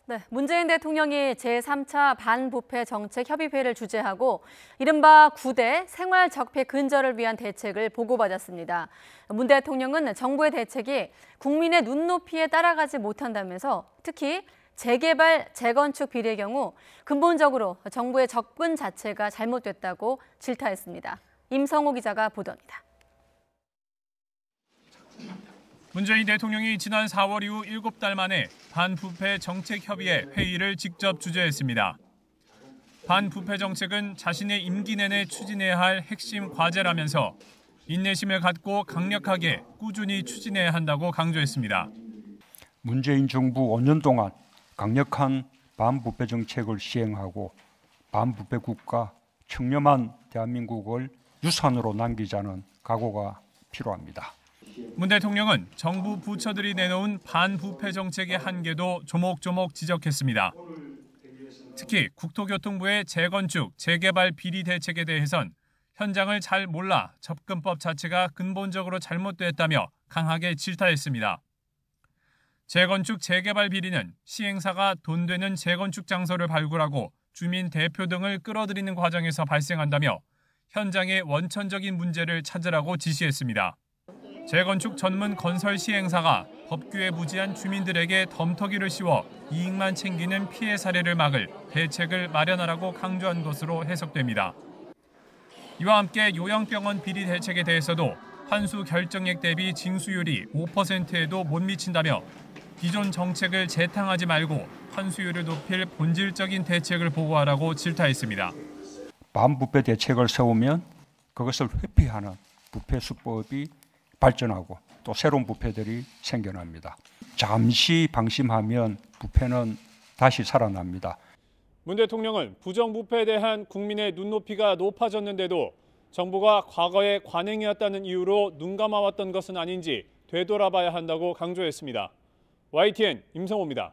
네, 문재인 대통령이 제3차 반부패 정책 협의회를 주재하고 이른바 9대 생활 적폐 근절을 위한 대책을 보고받았습니다. 문 대통령은 정부의 대책이 국민의 눈높이에 따라가지 못한다면서 특히 재개발, 재건축 비리의 경우 근본적으로 정부의 접근 자체가 잘못됐다고 질타했습니다. 임성호 기자가 보도합니다. 문재인 대통령이 지난 4월 이후 7달 만에 반부패 정책협의회 회의를 직접 주재했습니다. 반부패 정책은 자신의 임기 내내 추진해야 할 핵심 과제라면서 인내심을 갖고 강력하게 꾸준히 추진해야 한다고 강조했습니다. 문재인 정부 5년 동안 강력한 반부패 정책을 시행하고 반부패 국가 청렴한 대한민국을 유산으로 남기자는 각오가 필요합니다. 문 대통령은 정부 부처들이 내놓은 반부패 정책의 한계도 조목조목 지적했습니다. 특히 국토교통부의 재건축, 재개발 비리 대책에 대해선 현장을 잘 몰라 접근법 자체가 근본적으로 잘못됐다며 강하게 질타했습니다. 재건축, 재개발 비리는 시행사가 돈 되는 재건축 장소를 발굴하고 주민 대표 등을 끌어들이는 과정에서 발생한다며 현장의 원천적인 문제를 찾으라고 지시했습니다. 재건축 전문 건설 시행사가 법규에 무지한 주민들에게 덤터기를 씌워 이익만 챙기는 피해 사례를 막을 대책을 마련하라고 강조한 것으로 해석됩니다. 이와 함께 요양병원 비리 대책에 대해서도 환수 결정액 대비 징수율이 5%에도 못 미친다며 기존 정책을 재탕하지 말고 환수율을 높일 본질적인 대책을 보고하라고 질타했습니다. 반부패 대책을 세우면 그것을 회피하는 부패 수법이 발전하고 또 새로운 부패들이 생겨납니다. 잠시 방심하면 부패는 다시 살아납니다. 문 대통령은 부정부패에 대한 국민의 눈높이가 높아졌는데도 정부가 과거에 관행이었다는 이유로 눈감아왔던 것은 아닌지 되돌아봐야 한다고 강조했습니다. YTN 임성호입니다.